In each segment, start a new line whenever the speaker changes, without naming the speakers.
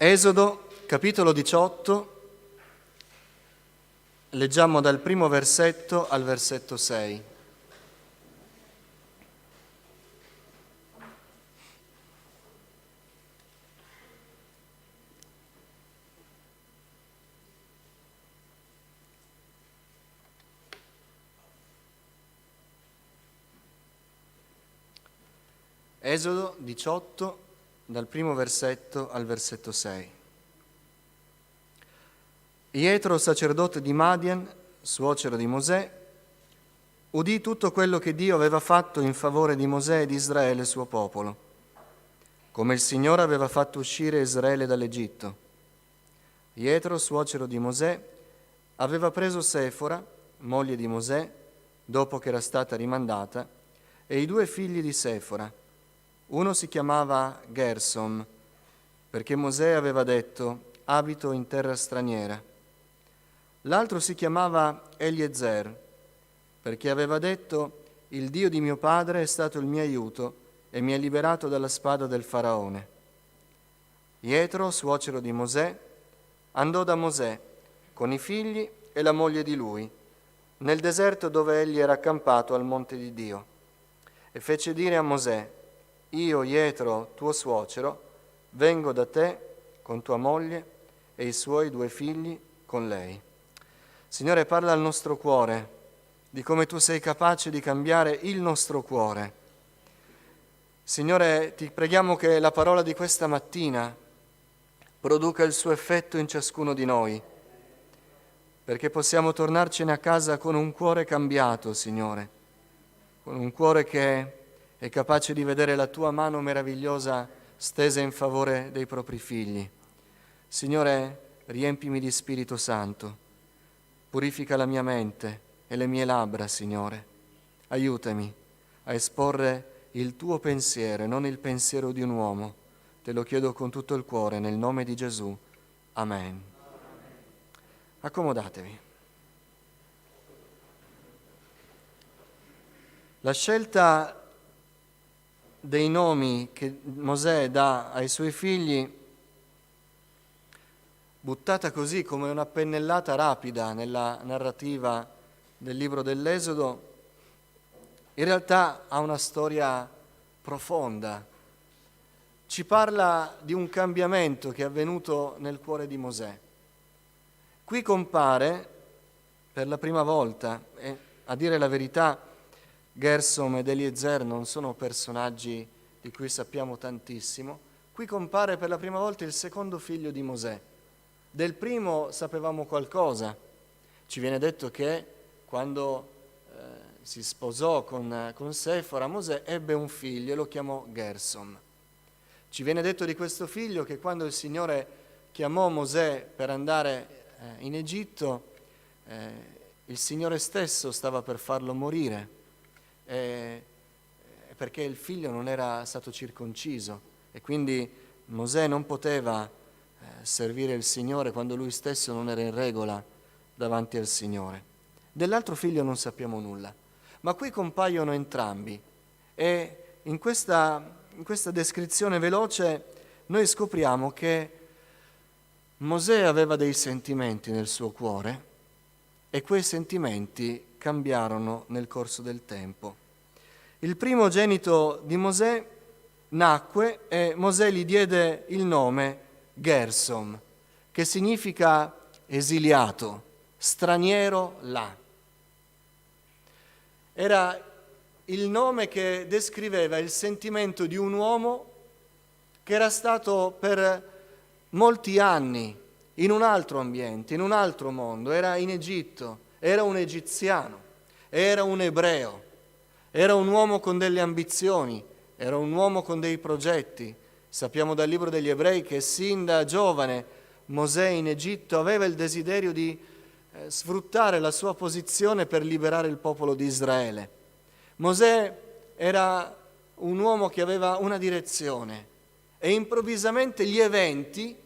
Esodo, capitolo 18, leggiamo dal primo versetto al versetto 6. Esodo 18, dal primo versetto al versetto 6. Ietro, sacerdote di Madian, suocero di Mosè, udì tutto quello che Dio aveva fatto in favore di Mosè e di Israele, suo popolo, come il Signore aveva fatto uscire Israele dall'Egitto. Ietro, suocero di Mosè, aveva preso Sefora, moglie di Mosè, dopo che era stata rimandata, e i due figli di Sefora. Uno si chiamava Gersom, perché Mosè aveva detto: abito in terra straniera. L'altro si chiamava Eliezer, perché aveva detto: il Dio di mio padre è stato il mio aiuto e mi ha liberato dalla spada del faraone. Ietro, suocero di Mosè, andò da Mosè con i figli e la moglie di lui, nel deserto dove egli era accampato al monte di Dio, e fece dire a Mosè: io, Ietro, tuo suocero, vengo da te con tua moglie e i suoi due figli con lei. Signore, parla al nostro cuore di come tu sei capace di cambiare il nostro cuore. Signore, ti preghiamo che la parola di questa mattina produca il suo effetto in ciascuno di noi, perché possiamo tornarcene a casa con un cuore cambiato, Signore, con un cuore che è capace di vedere la tua mano meravigliosa stesa in favore dei propri figli. Signore, riempimi di Spirito Santo, purifica la mia mente e le mie labbra, Signore. Aiutami a esporre il tuo pensiero e non il pensiero di un uomo. Te lo chiedo con tutto il cuore, nel nome di Gesù. Amen. Accomodatevi. La scelta dei nomi che Mosè dà ai suoi figli, buttata così come una pennellata rapida nella narrativa del libro dell'Esodo, in realtà ha una storia profonda. Ci parla di un cambiamento che è avvenuto nel cuore di Mosè. Qui compare per la prima volta, e a dire la verità, Gersom ed Eliezer non sono personaggi di cui sappiamo tantissimo. Qui compare per la prima volta il secondo figlio di Mosè. Del primo sapevamo qualcosa. Ci viene detto che quando si sposò con Sefora, Mosè ebbe un figlio e lo chiamò Gersom. Ci viene detto di questo figlio che quando il Signore chiamò Mosè per andare in Egitto, il Signore stesso stava per farlo morire, perché il figlio non era stato circonciso e quindi Mosè non poteva servire il Signore quando lui stesso non era in regola davanti al Signore. Dell'altro figlio non sappiamo nulla, ma qui compaiono entrambi e in questa descrizione veloce noi scopriamo che Mosè aveva dei sentimenti nel suo cuore e quei sentimenti cambiarono nel corso del tempo. Il primogenito di Mosè nacque e Mosè gli diede il nome Gersom, che significa esiliato, straniero là. Era il nome che descriveva il sentimento di un uomo che era stato per molti anni in un altro ambiente, in un altro mondo, era in Egitto, era un egiziano, era un ebreo, era un uomo con delle ambizioni, era un uomo con dei progetti. Sappiamo dal libro degli Ebrei che sin da giovane Mosè in Egitto aveva il desiderio di sfruttare la sua posizione per liberare il popolo di Israele. Mosè era un uomo che aveva una direzione e improvvisamente gli eventi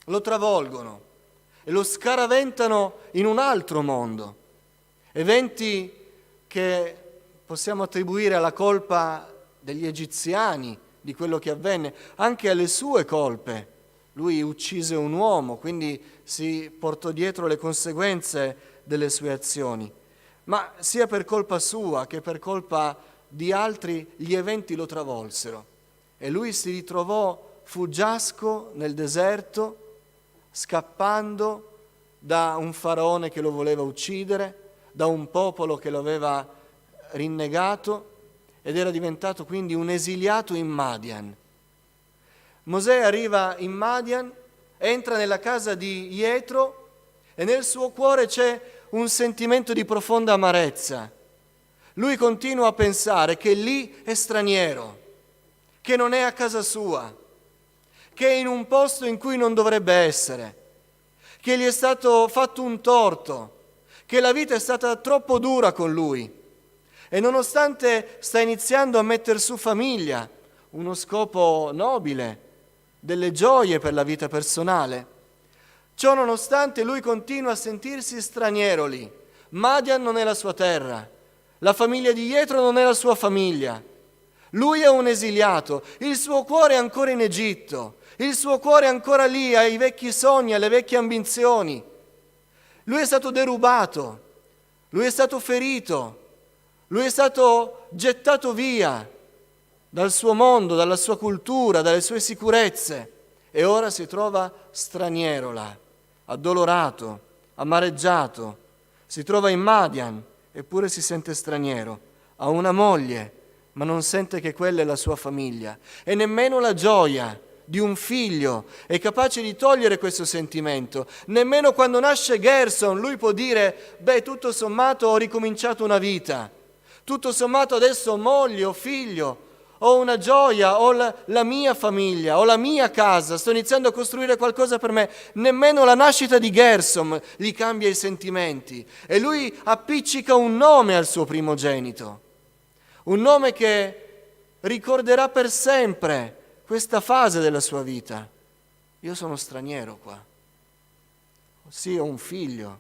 lo travolgono e lo scaraventano in un altro mondo. Eventi che possiamo attribuire alla colpa degli egiziani, di quello che avvenne, anche alle sue colpe. Lui uccise un uomo, quindi si portò dietro le conseguenze delle sue azioni. Ma sia per colpa sua che per colpa di altri gli eventi lo travolsero e lui si ritrovò fuggiasco nel deserto, scappando da un faraone che lo voleva uccidere, da un popolo che lo aveva rinnegato, ed era diventato quindi un esiliato in Madian. Mosè arriva in Madian, entra nella casa di Jetro e nel suo cuore c'è un sentimento di profonda amarezza. Lui continua a pensare che lì è straniero, che non è a casa sua, che è in un posto in cui non dovrebbe essere, che gli è stato fatto un torto, che la vita è stata troppo dura con lui. E nonostante sta iniziando a mettere su famiglia, uno scopo nobile, delle gioie per la vita personale, ciò nonostante lui continua a sentirsi straniero lì. Madian non è la sua terra, la famiglia di Jetro non è la sua famiglia. Lui è un esiliato, il suo cuore è ancora in Egitto, il suo cuore è ancora lì, ai vecchi sogni, alle vecchie ambizioni. Lui è stato derubato, lui è stato ferito, lui è stato gettato via dal suo mondo, dalla sua cultura, dalle sue sicurezze e ora si trova straniero là, addolorato, amareggiato, si trova in Madian eppure si sente straniero, ha una moglie ma non sente che quella è la sua famiglia e nemmeno la gioia di un figlio è capace di togliere questo sentimento. Nemmeno quando nasce Gerson lui può dire: beh, tutto sommato ho ricominciato una vita, tutto sommato adesso ho moglie, ho figlio, ho una gioia, ho la mia famiglia, ho la mia casa, sto iniziando a costruire qualcosa per me. Nemmeno la nascita di Gerson gli cambia i sentimenti e lui appiccica un nome al suo primogenito, un nome che ricorderà per sempre questa fase della sua vita. Io sono straniero qua. Sì, ho un figlio,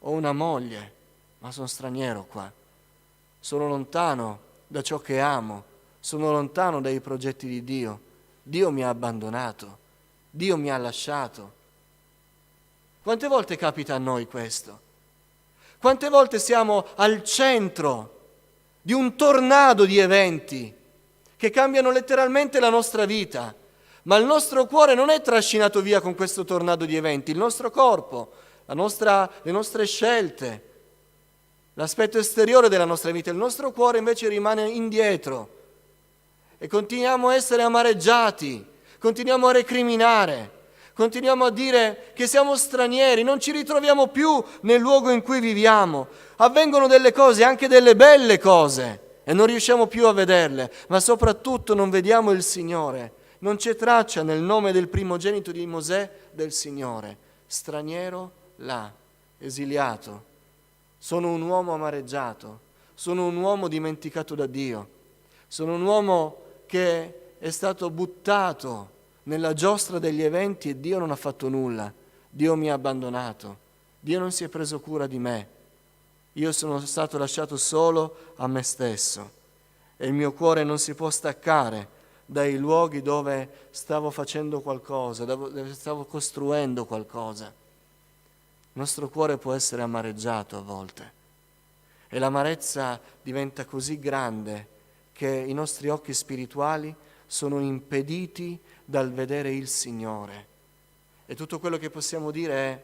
ho una moglie, ma sono straniero qua. Sono lontano da ciò che amo, sono lontano dai progetti di Dio. Dio mi ha abbandonato, Dio mi ha lasciato. Quante volte capita a noi questo? Quante volte siamo al centro di un tornado di eventi che cambiano letteralmente la nostra vita, ma il nostro cuore non è trascinato via con questo tornado di eventi, il nostro corpo, le nostre scelte, l'aspetto esteriore della nostra vita, il nostro cuore invece rimane indietro e continuiamo a essere amareggiati, continuiamo a recriminare, continuiamo a dire che siamo stranieri, non ci ritroviamo più nel luogo in cui viviamo, avvengono delle cose, anche delle belle cose, e non riusciamo più a vederle, ma soprattutto non vediamo il Signore. Non c'è traccia nel nome del primogenito di Mosè del Signore. Straniero là, esiliato. Sono un uomo amareggiato, sono un uomo dimenticato da Dio, sono un uomo che è stato buttato nella giostra degli eventi e Dio non ha fatto nulla. Dio mi ha abbandonato, Dio non si è preso cura di me. Io sono stato lasciato solo a me stesso e il mio cuore non si può staccare dai luoghi dove stavo facendo qualcosa, dove stavo costruendo qualcosa. Il nostro cuore può essere amareggiato a volte e l'amarezza diventa così grande che i nostri occhi spirituali sono impediti dal vedere il Signore. E tutto quello che possiamo dire è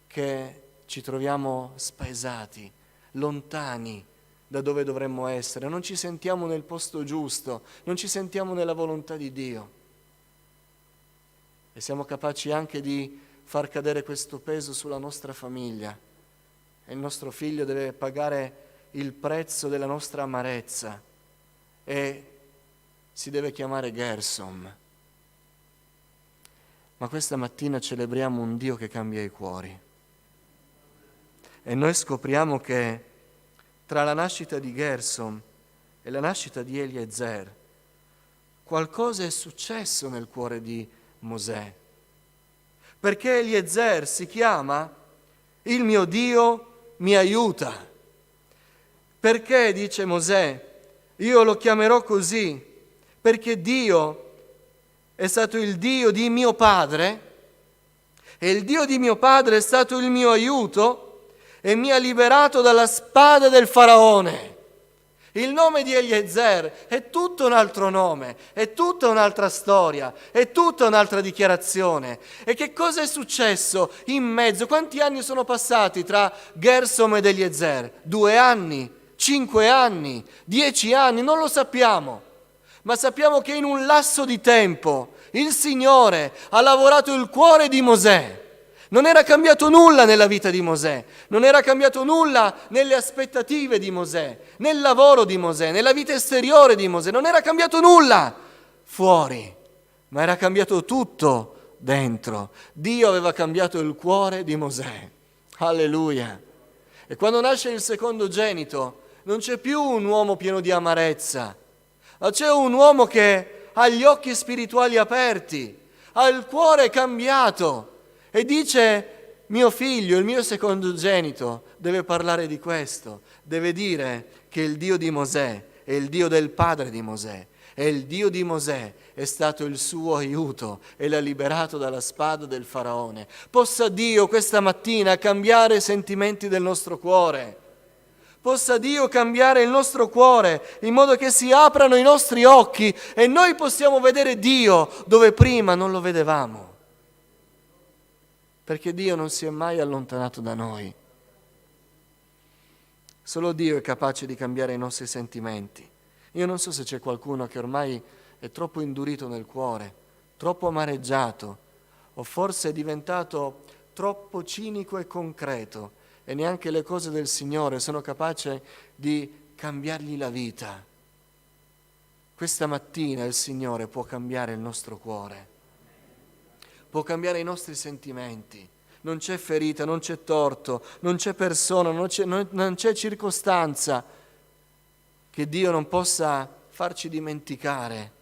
che ci troviamo spaesati, lontani da dove dovremmo essere, non ci sentiamo nel posto giusto, non ci sentiamo nella volontà di Dio. E siamo capaci anche di far cadere questo peso sulla nostra famiglia. E il nostro figlio deve pagare il prezzo della nostra amarezza e si deve chiamare Gersom. Ma questa mattina celebriamo un Dio che cambia i cuori. E noi scopriamo che tra la nascita di Gersom e la nascita di Eliezer qualcosa è successo nel cuore di Mosè. Perché Eliezer si chiama il mio Dio mi aiuta. Perché, dice Mosè, io lo chiamerò così? Perché Dio è stato il Dio di mio padre, e il Dio di mio padre è stato il mio aiuto e mi ha liberato dalla spada del faraone. Il nome di Eliezer è tutto un altro nome, è tutta un'altra storia, è tutta un'altra dichiarazione. E che cosa è successo in mezzo? Quanti anni sono passati tra Gersom ed Eliezer? 2 anni? 5 anni? 10 anni? Non lo sappiamo. Ma sappiamo che in un lasso di tempo il Signore ha lavorato il cuore di Mosè. Non era cambiato nulla nella vita di Mosè, non era cambiato nulla nelle aspettative di Mosè, nel lavoro di Mosè, nella vita esteriore di Mosè, non era cambiato nulla fuori, ma era cambiato tutto dentro. Dio aveva cambiato il cuore di Mosè. Alleluia. E quando nasce il secondogenito non c'è più un uomo pieno di amarezza, ma c'è un uomo che ha gli occhi spirituali aperti, ha il cuore cambiato e dice: mio figlio, il mio secondogenito, deve parlare di questo, deve dire che il Dio di Mosè è il Dio del padre di Mosè, e il Dio di Mosè è stato il suo aiuto e l'ha liberato dalla spada del faraone. Possa Dio questa mattina cambiare i sentimenti del nostro cuore. Possa Dio cambiare il nostro cuore in modo che si aprano i nostri occhi e noi possiamo vedere Dio dove prima non lo vedevamo. Perché Dio non si è mai allontanato da noi. Solo Dio è capace di cambiare i nostri sentimenti. Io non so se c'è qualcuno che ormai è troppo indurito nel cuore, troppo amareggiato, o forse è diventato troppo cinico e concreto, e neanche le cose del Signore sono capaci di cambiargli la vita. Questa mattina il Signore può cambiare il nostro cuore, può cambiare i nostri sentimenti. Non c'è ferita, non c'è torto, non c'è persona, non c'è circostanza che Dio non possa farci dimenticare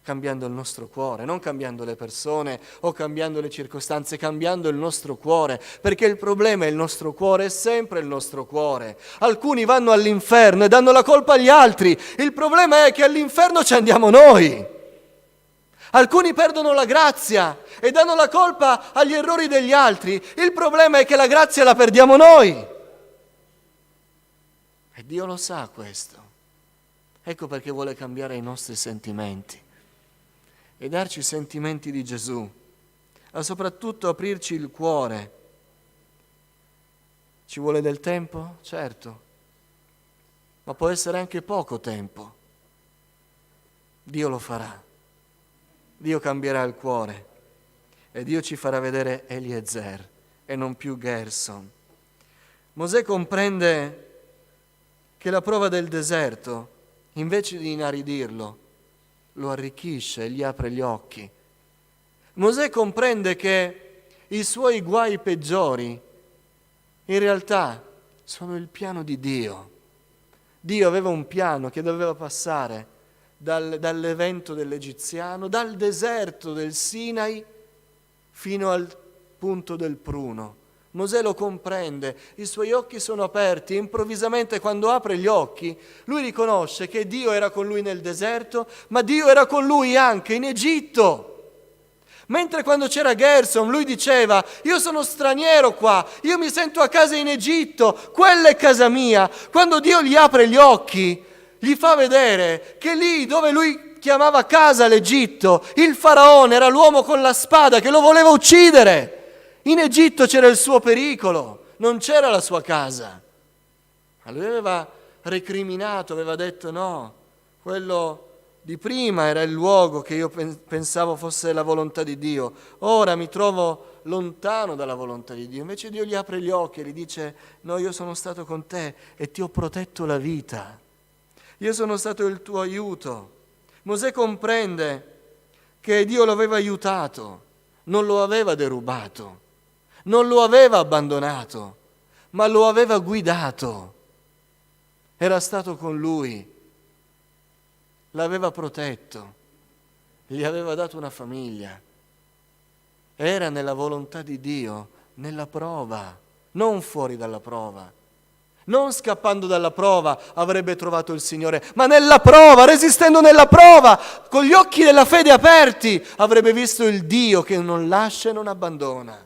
cambiando il nostro cuore, non cambiando le persone o cambiando le circostanze, cambiando il nostro cuore, perché il problema è il nostro cuore, è sempre il nostro cuore. Alcuni vanno all'inferno e danno la colpa agli altri, il problema è che all'inferno ci andiamo noi. Alcuni perdono la grazia e danno la colpa agli errori degli altri, il problema è che la grazia la perdiamo noi. E Dio lo sa questo. Ecco perché vuole cambiare i nostri sentimenti e darci i sentimenti di Gesù, ma soprattutto aprirci il cuore. Ci vuole del tempo? Certo, ma può essere anche poco tempo. Dio lo farà. Dio cambierà il cuore e Dio ci farà vedere Eliezer e non più Gersom. Mosè comprende che la prova del deserto, invece di inaridirlo, lo arricchisce e gli apre gli occhi. Mosè comprende che i suoi guai peggiori in realtà sono il piano di Dio. Dio aveva un piano che doveva passare dall'evento dell'egiziano, dal deserto del Sinai fino al punto del pruno. Mosè lo comprende, i suoi occhi sono aperti e improvvisamente quando apre gli occhi lui riconosce che Dio era con lui nel deserto, ma Dio era con lui anche in Egitto. Mentre quando c'era Gersom lui diceva: io sono straniero qua, io mi sento a casa in Egitto, quella è casa mia. Quando Dio gli apre gli occhi gli fa vedere che lì dove lui chiamava casa l'Egitto, il faraone era l'uomo con la spada che lo voleva uccidere. In Egitto c'era il suo pericolo, non c'era la sua casa. Ma lui aveva recriminato, aveva detto: no, quello di prima era il luogo che io pensavo fosse la volontà di Dio, ora mi trovo lontano dalla volontà di Dio. Invece Dio gli apre gli occhi e gli dice: no, io sono stato con te e ti ho protetto la vita. Io sono stato il tuo aiuto. Mosè comprende che Dio lo aveva aiutato, non lo aveva derubato, non lo aveva abbandonato, ma lo aveva guidato. Era stato con lui, l'aveva protetto, gli aveva dato una famiglia. Era nella volontà di Dio, nella prova, non fuori dalla prova. Non scappando dalla prova avrebbe trovato il Signore, ma nella prova, resistendo nella prova, con gli occhi della fede aperti, avrebbe visto il Dio che non lascia e non abbandona.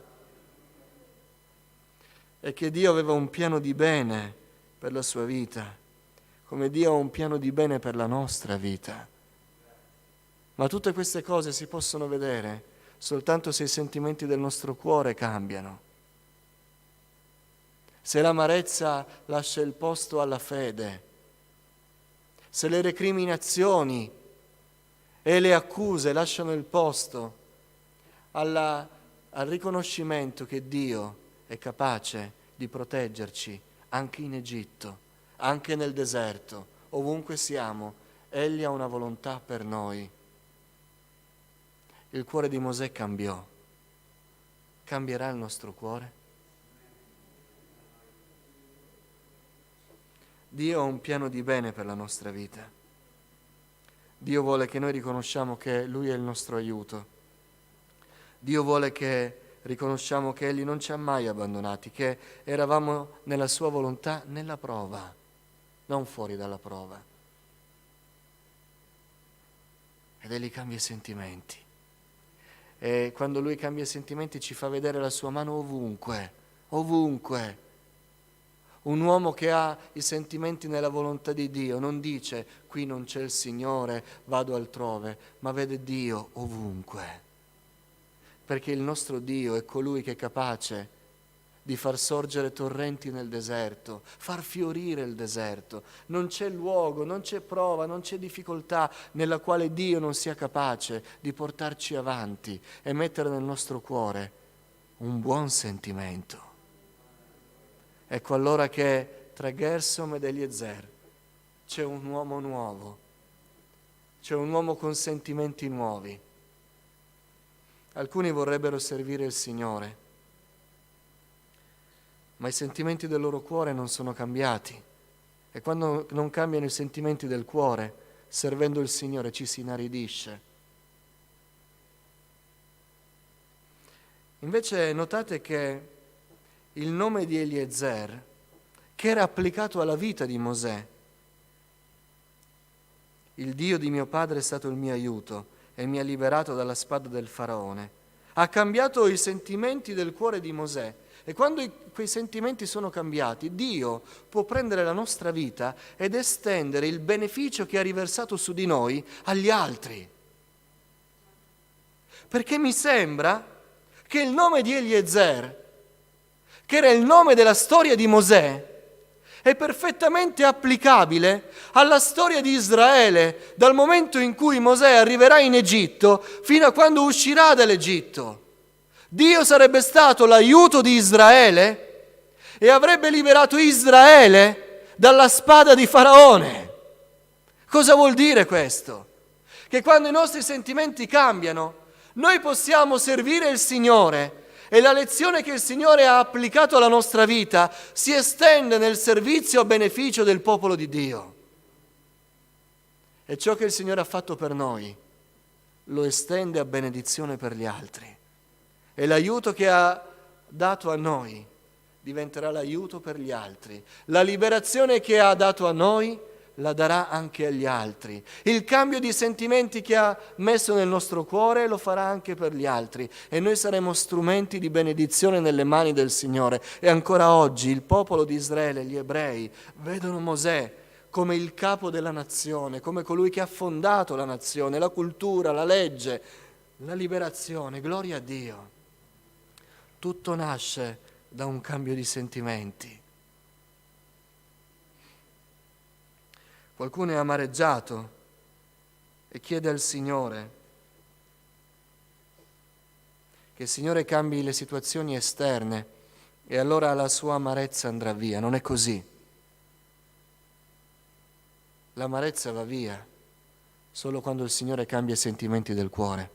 E che Dio aveva un piano di bene per la sua vita, come Dio ha un piano di bene per la nostra vita. Ma tutte queste cose si possono vedere soltanto se i sentimenti del nostro cuore cambiano. Se l'amarezza lascia il posto alla fede, se le recriminazioni e le accuse lasciano il posto al riconoscimento che Dio è capace di proteggerci anche in Egitto, anche nel deserto, ovunque siamo, Egli ha una volontà per noi. Il cuore di Mosè cambiò. Cambierà il nostro cuore? Dio ha un piano di bene per la nostra vita. Dio vuole che noi riconosciamo che Lui è il nostro aiuto. Dio vuole che riconosciamo che Egli non ci ha mai abbandonati, che eravamo nella Sua volontà nella prova, non fuori dalla prova. Ed Egli cambia i sentimenti. E quando Lui cambia i sentimenti ci fa vedere la Sua mano ovunque, ovunque. Un uomo che ha i sentimenti nella volontà di Dio non dice qui non c'è il Signore, vado altrove, ma vede Dio ovunque. Perché il nostro Dio è colui che è capace di far sorgere torrenti nel deserto, far fiorire il deserto. Non c'è luogo, non c'è prova, non c'è difficoltà nella quale Dio non sia capace di portarci avanti e mettere nel nostro cuore un buon sentimento. Ecco allora che tra Gersom ed Eliezer c'è un uomo nuovo, c'è un uomo con sentimenti nuovi. Alcuni vorrebbero servire il Signore, ma i sentimenti del loro cuore non sono cambiati. E quando non cambiano i sentimenti del cuore, servendo il Signore ci si inaridisce. Invece notate che il nome di Eliezer, che era applicato alla vita di Mosè, il Dio di mio padre è stato il mio aiuto e mi ha liberato dalla spada del faraone, ha cambiato i sentimenti del cuore di Mosè. E quando quei sentimenti sono cambiati, Dio può prendere la nostra vita ed estendere il beneficio che ha riversato su di noi agli altri. Perché mi sembra che il nome di Eliezer, che era il nome della storia di Mosè, è perfettamente applicabile alla storia di Israele, dal momento in cui Mosè arriverà in Egitto fino a quando uscirà dall'Egitto. Dio sarebbe stato l'aiuto di Israele e avrebbe liberato Israele dalla spada di Faraone. Cosa vuol dire questo? Che quando i nostri sentimenti cambiano, noi possiamo servire il Signore e la lezione che il Signore ha applicato alla nostra vita si estende nel servizio a beneficio del popolo di Dio. E ciò che il Signore ha fatto per noi lo estende a benedizione per gli altri. E l'aiuto che ha dato a noi diventerà l'aiuto per gli altri. La liberazione che ha dato a noi la darà anche agli altri. Il cambio di sentimenti che ha messo nel nostro cuore lo farà anche per gli altri. E noi saremo strumenti di benedizione nelle mani del Signore. E ancora oggi il popolo di Israele, gli ebrei, vedono Mosè come il capo della nazione, come colui che ha fondato la nazione, la cultura, la legge, la liberazione. Gloria a Dio. Tutto nasce da un cambio di sentimenti. Qualcuno è amareggiato e chiede al Signore che il Signore cambi le situazioni esterne e allora la sua amarezza andrà via. Non è così. L'amarezza va via solo quando il Signore cambia i sentimenti del cuore.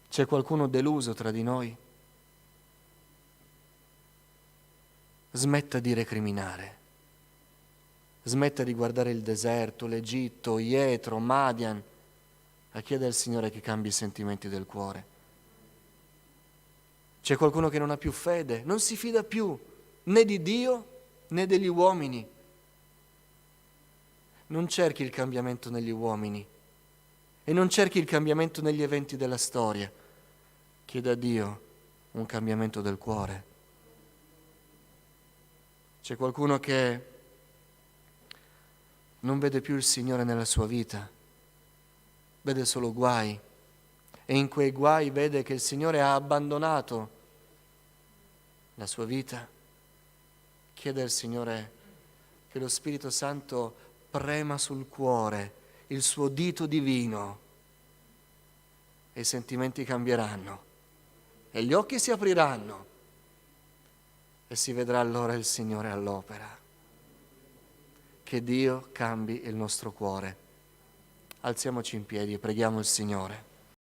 C'è qualcuno deluso tra di noi? Smetta di recriminare. Smetta di guardare il deserto, l'Egitto, Jetro, Madian, a chiedere al Signore che cambi i sentimenti del cuore. C'è qualcuno che non ha più fede, non si fida più né di Dio né degli uomini. Non cerchi il cambiamento negli uomini e non cerchi il cambiamento negli eventi della storia. Chieda a Dio un cambiamento del cuore. C'è qualcuno che non vede più il Signore nella sua vita, vede solo guai e in quei guai vede che il Signore ha abbandonato la sua vita. Chiede al Signore che lo Spirito Santo prema sul cuore il suo dito divino e i sentimenti cambieranno e gli occhi si apriranno e si vedrà allora il Signore all'opera. Che Dio cambi il nostro cuore. Alziamoci in piedi e preghiamo il Signore.